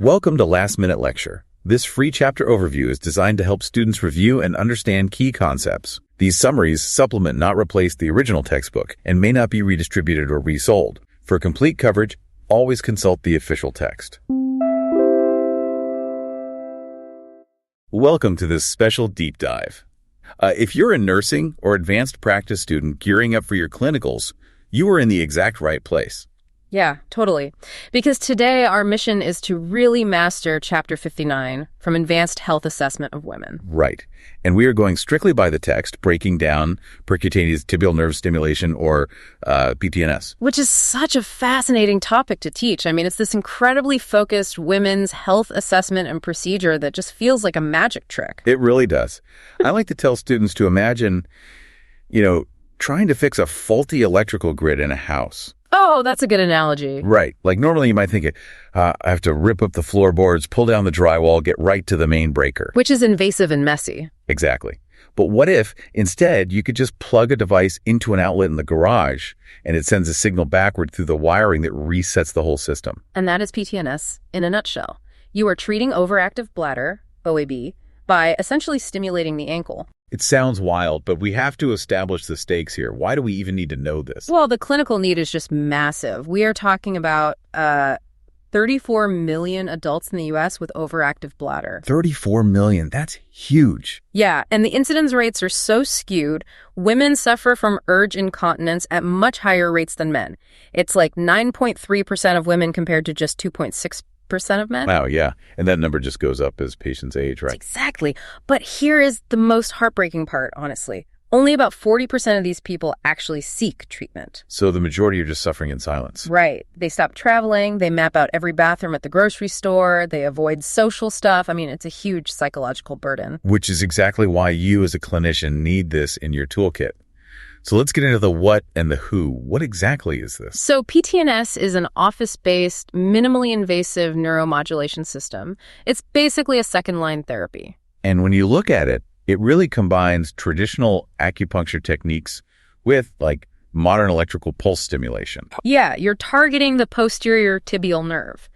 Welcome to Last Minute Lecture. This free chapter overview is designed to help students review and understand key concepts. These summaries supplement, not replace, the original textbook and may not be redistributed or resold. For complete coverage, always consult the official text. Welcome to this special deep dive. If you're a nursing or advanced practice student gearing up for your clinicals, you are in the exact right place. Yeah, totally. Because today our mission is to really master Chapter 59 from Advanced Health Assessment of Women. Right. And we are going strictly by the text, breaking down percutaneous tibial nerve stimulation, or PTNS. Which is such a fascinating topic to teach. I mean, it's this incredibly focused women's health assessment and procedure that just feels like a magic trick. It really does. I like to tell students to imagine, trying to fix a faulty electrical grid in a house. Oh, that's a good analogy. Right. Like normally you might think, I have to rip up the floorboards, pull down the drywall, get right to the main breaker. Which is invasive and messy. Exactly. But what if, instead, you could just plug a device into an outlet in the garage and it sends a signal backward through the wiring that resets the whole system? And that is PTNS in a nutshell. You are treating overactive bladder, OAB, by essentially stimulating the ankle. It sounds wild, but we have to establish the stakes here. Why do we even need to know this? Well, the clinical need is just massive. We are talking about 34 million adults in the U.S. with overactive bladder. 34 million. That's huge. Yeah, and the incidence rates are so skewed. Women suffer from urge incontinence at much higher rates than men. It's like 9.3% of women compared to just 2.6% of men. Wow, yeah. And that number just goes up as patients age, right? Exactly. But here is the most heartbreaking part, honestly. Only about 40% of these people actually seek treatment. So the majority are just suffering in silence. Right. They stop traveling. They map out every bathroom at the grocery store. They avoid social stuff. I mean, it's a huge psychological burden. Which is exactly why you as a clinician need this in your toolkit. So let's get into the what and the who. What exactly is this? So PTNS is an office-based, minimally invasive neuromodulation system. It's basically a second-line therapy. And when you look at it, it really combines traditional acupuncture techniques with, modern electrical pulse stimulation. Yeah, you're targeting the posterior tibial nerve.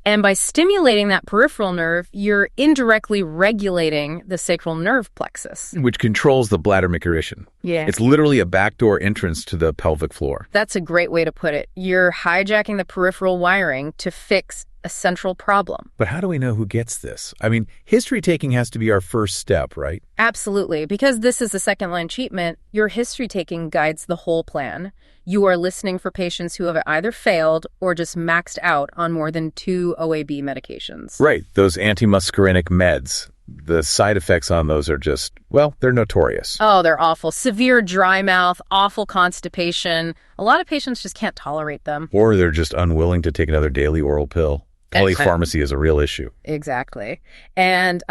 And by stimulating that peripheral nerve, you're indirectly regulating the sacral nerve plexus, which controls the bladder micturition. Yeah. It's literally a backdoor entrance to the pelvic floor. That's a great way to put it. You're hijacking the peripheral wiring to fix a central problem. But how do we know who gets this? I mean, history taking has to be our first step, right? Absolutely. Because this is a second-line treatment, your history taking guides the whole plan. You are listening for patients who have either failed or just maxed out on more than 2 OAB medications. Right. Those antimuscarinic meds. The side effects on those are just, they're notorious. Oh, they're awful. Severe dry mouth, awful constipation. A lot of patients just can't tolerate them. Or they're just unwilling to take another daily oral pill. Polypharmacy is a real issue. Exactly. And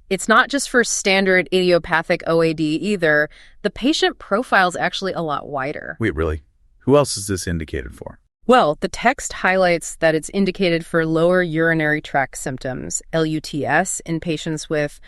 it's not just for standard idiopathic OAD either. The patient profile's actually a lot wider. Wait, really? Who else is this indicated for? Well, the text highlights that it's indicated for lower urinary tract symptoms, LUTS, in patients with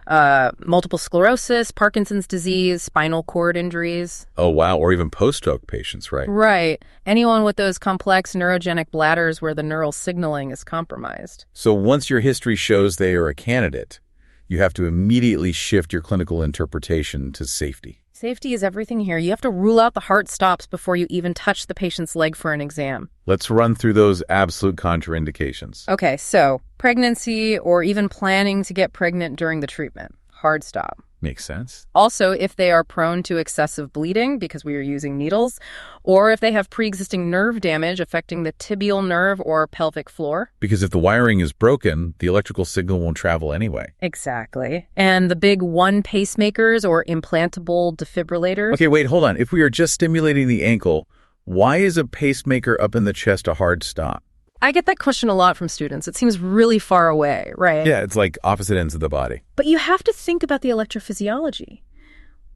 multiple sclerosis, Parkinson's disease, spinal cord injuries. Oh, wow. Or even post-stroke patients, right? Right. Anyone with those complex neurogenic bladders where the neural signaling is compromised. So once your history shows they are a candidate, you have to immediately shift your clinical interpretation to safety. Safety is everything here. You have to rule out the heart stops before you even touch the patient's leg for an exam. Let's run through those absolute contraindications. Okay, so pregnancy or even planning to get pregnant during the treatment. Hard stop. Makes sense. Also, if they are prone to excessive bleeding because we are using needles, or if they have pre-existing nerve damage affecting the tibial nerve or pelvic floor. Because if the wiring is broken, the electrical signal won't travel anyway. Exactly. And the big one pacemakers or implantable defibrillators. Okay, wait, hold on. If we are just stimulating the ankle, why is a pacemaker up in the chest a hard stop? I get that question a lot from students. It seems really far away, right? Yeah, it's like opposite ends of the body. But you have to think about the electrophysiology.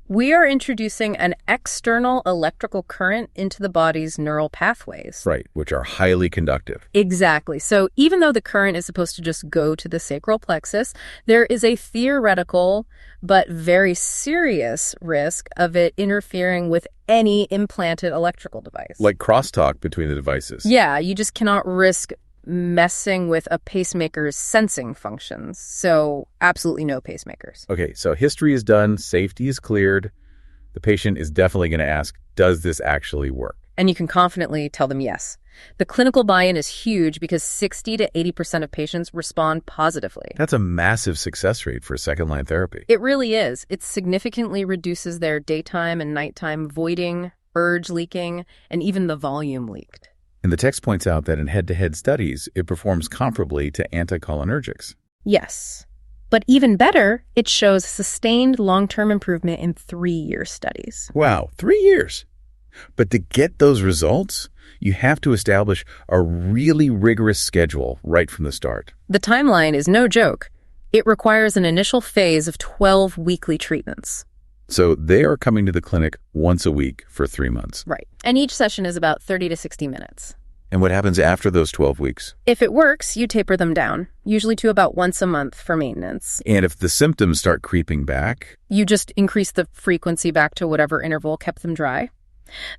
We are introducing an external electrical current into the body's neural pathways. Right, which are highly conductive. Exactly. So even though the current is supposed to just go to the sacral plexus, there is a theoretical but very serious risk of it interfering with any implanted electrical device. Like crosstalk between the devices. Yeah, you just cannot risk messing with a pacemaker's sensing functions. So absolutely no pacemakers. Okay, so history is done, safety is cleared. The patient is definitely going to ask, does this actually work? And you can confidently tell them yes. The clinical buy-in is huge because 60 to 80% of patients respond positively. That's a massive success rate for second-line therapy. It really is. It significantly reduces their daytime and nighttime voiding, urge leaking, and even the volume leaked. And the text points out that in head-to-head studies, it performs comparably to anticholinergics. Yes. But even better, it shows sustained long-term improvement in 3-year studies. Wow, 3 years. But to get those results, you have to establish a really rigorous schedule right from the start. The timeline is no joke. It requires an initial phase of 12 weekly treatments. So they are coming to the clinic once a week for 3 months. Right. And each session is about 30 to 60 minutes. And what happens after those 12 weeks? If it works, you taper them down, usually to about once a month for maintenance. And if the symptoms start creeping back? You just increase the frequency back to whatever interval kept them dry.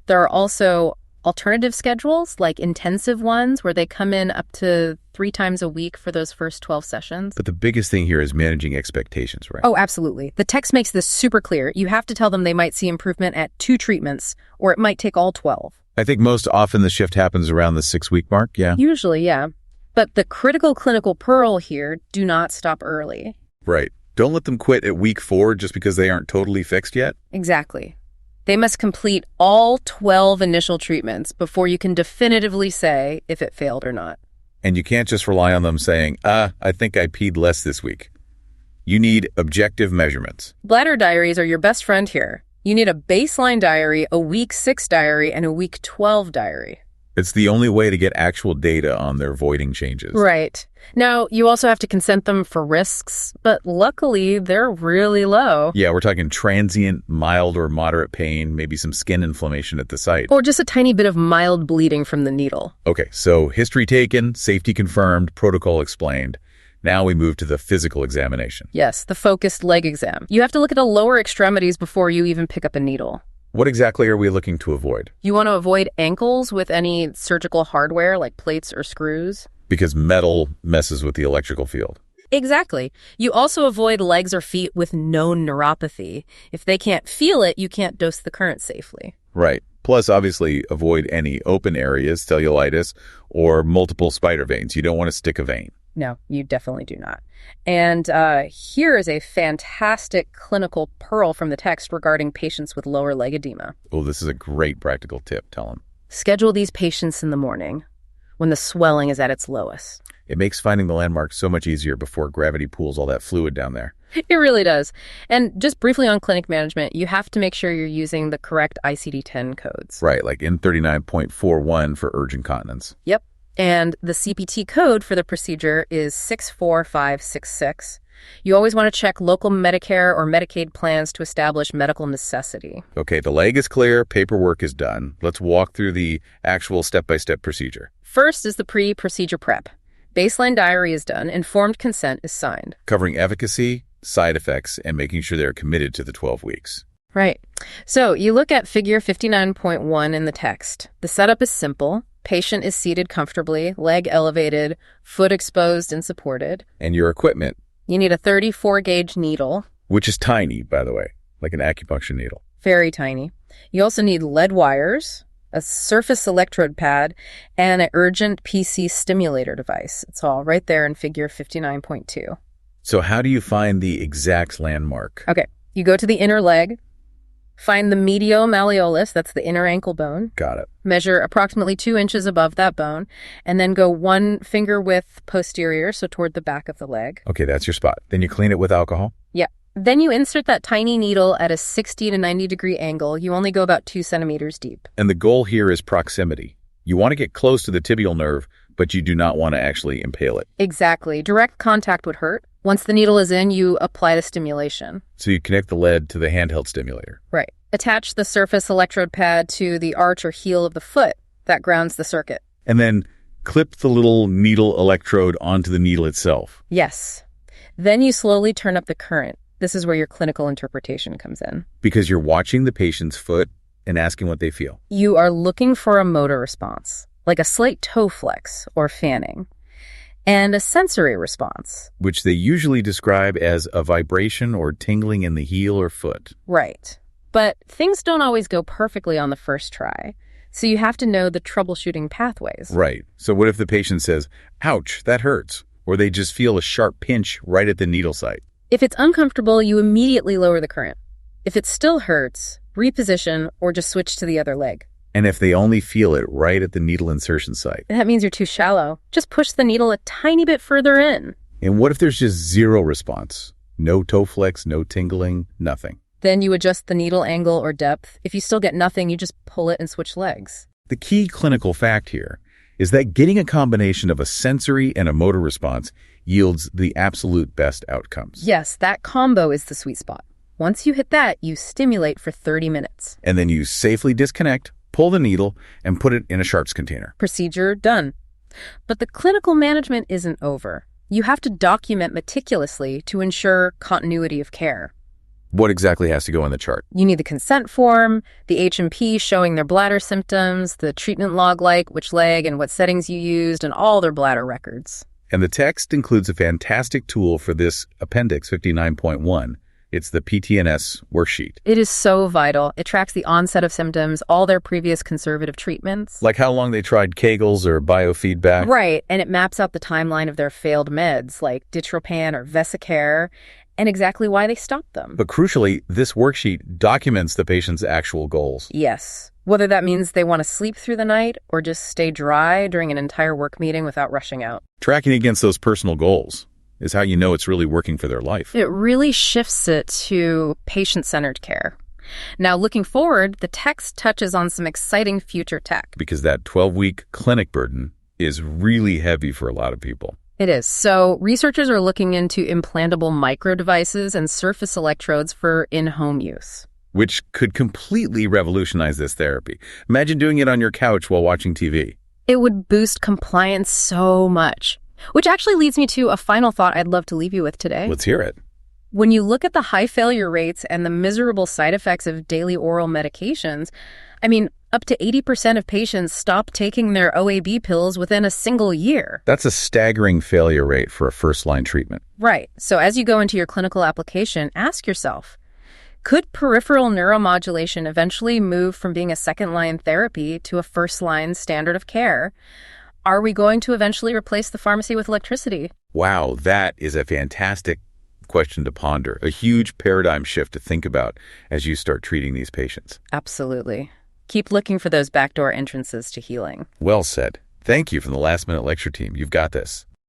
There are also alternative schedules, like intensive ones, where they come in up to 3 times a week for those first 12 sessions. But the biggest thing here is managing expectations, right? Oh, absolutely. The text makes this super clear. You have to tell them they might see improvement at 2 treatments, or it might take all 12. I think most often the shift happens around the 6-week mark, yeah? Usually, yeah. But the critical clinical pearl here, do not stop early. Right. Don't let them quit at week 4 just because they aren't totally fixed yet. Exactly. They must complete all 12 initial treatments before you can definitively say if it failed or not. And you can't just rely on them saying, I think I peed less this week. You need objective measurements. Bladder diaries are your best friend here. You need a baseline diary, a week 6 diary, and a week 12 diary. It's the only way to get actual data on their voiding changes. Right. Now, you also have to consent them for risks, but luckily they're really low. Yeah, we're talking transient, mild or moderate pain, maybe some skin inflammation at the site. Or just a tiny bit of mild bleeding from the needle. Okay, so history taken, safety confirmed, protocol explained. Now we move to the physical examination. Yes, the focused leg exam. You have to look at the lower extremities before you even pick up a needle. What exactly are we looking to avoid? You want to avoid ankles with any surgical hardware like plates or screws. Because metal messes with the electrical field. Exactly. You also avoid legs or feet with known neuropathy. If they can't feel it, you can't dose the current safely. Right. Plus, obviously, avoid any open areas, cellulitis, or multiple spider veins. You don't want to stick a vein. No, you definitely do not. And here is a fantastic clinical pearl from the text regarding patients with lower leg edema. Oh, this is a great practical tip. Tell them. Schedule these patients in the morning when the swelling is at its lowest. It makes finding the landmark so much easier before gravity pools all that fluid down there. It really does. And just briefly on clinic management, you have to make sure you're using the correct ICD-10 codes. Right, like N39.41 for urge incontinence. Yep. And the CPT code for the procedure is 64566. You always want to check local Medicare or Medicaid plans to establish medical necessity. Okay, the leg is clear, paperwork is done. Let's walk through the actual step-by-step procedure. First is the pre-procedure prep. Baseline diary is done, informed consent is signed. Covering efficacy, side effects, and making sure they're committed to the 12 weeks. Right. So you look at figure 59.1 in the text. The setup is simple. Patient is seated comfortably, leg elevated, foot exposed and supported. And your equipment. You need a 34-gauge needle. Which is tiny, by the way, like an acupuncture needle. Very tiny. You also need lead wires, a surface electrode pad, and an urgent PC stimulator device. It's all right there in figure 59.2. So how do you find the exact landmark? Okay, you go to the inner leg, find the medial malleolus, that's the inner ankle bone. Got it. Measure approximately 2 inches above that bone, and then go 1 finger width posterior, so toward the back of the leg. Okay, that's your spot. Then you clean it with alcohol? Yeah. Then you insert that tiny needle at a 60 to 90 degree angle. You only go about 2 centimeters deep. And the goal here is proximity. You want to get close to the tibial nerve, but you do not want to actually impale it. Exactly. Direct contact would hurt. Once the needle is in, you apply the stimulation. So you connect the lead to the handheld stimulator. Right. Attach the surface electrode pad to the arch or heel of the foot. That grounds the circuit. And then clip the little needle electrode onto the needle itself. Yes. Then you slowly turn up the current. This is where your clinical interpretation comes in. Because you're watching the patient's foot and asking what they feel. You are looking for a motor response, like a slight toe flex or fanning, and a sensory response. which they usually describe as a vibration or tingling in the heel or foot. Right. But things don't always go perfectly on the first try, so you have to know the troubleshooting pathways. Right. So what if the patient says, ouch, that hurts, or they just feel a sharp pinch right at the needle site? If it's uncomfortable, you immediately lower the current. If it still hurts, reposition or just switch to the other leg. And if they only feel it right at the needle insertion site? That means you're too shallow. Just push the needle a tiny bit further in. And what if there's just zero response? No toe flex, no tingling, nothing. Then you adjust the needle angle or depth. If you still get nothing, you just pull it and switch legs. The key clinical fact here is that getting a combination of a sensory and a motor response yields the absolute best outcomes. Yes, that combo is the sweet spot. Once you hit that, you stimulate for 30 minutes. And then you safely disconnect, pull the needle, and put it in a sharps container. Procedure done. But the clinical management isn't over. You have to document meticulously to ensure continuity of care. What exactly has to go in the chart? You need the consent form, the H&P showing their bladder symptoms, the treatment log like which leg and what settings you used, and all their bladder records. And the text includes a fantastic tool for this Appendix 59.1. It's the PTNS worksheet. It is so vital. It tracks the onset of symptoms, all their previous conservative treatments. Like how long they tried Kegels or biofeedback. Right, and it maps out the timeline of their failed meds like Ditropan or Vesicare, and exactly why they stopped them. But crucially, this worksheet documents the patient's actual goals. Yes, whether that means they want to sleep through the night or just stay dry during an entire work meeting without rushing out. Tracking against those personal goals is how you know it's really working for their life. It really shifts it to patient-centered care. Now, looking forward, the text touches on some exciting future tech. Because that 12-week clinic burden is really heavy for a lot of people. It is. So researchers are looking into implantable micro devices and surface electrodes for in-home use. Which could completely revolutionize this therapy. Imagine doing it on your couch while watching TV. It would boost compliance so much. Which actually leads me to a final thought I'd love to leave you with today. Let's hear it. When you look at the high failure rates and the miserable side effects of daily oral medications, up to 80% of patients stop taking their OAB pills within a single year. That's a staggering failure rate for a first-line treatment. Right. So as you go into your clinical application, ask yourself, could peripheral neuromodulation eventually move from being a second-line therapy to a first-line standard of care? Are we going to eventually replace the pharmacy with electricity? Wow, that is a fantastic question to ponder, a huge paradigm shift to think about as you start treating these patients. Absolutely. Keep looking for those backdoor entrances to healing. Well said. Thank you from the Last Minute Lecture team. You've got this.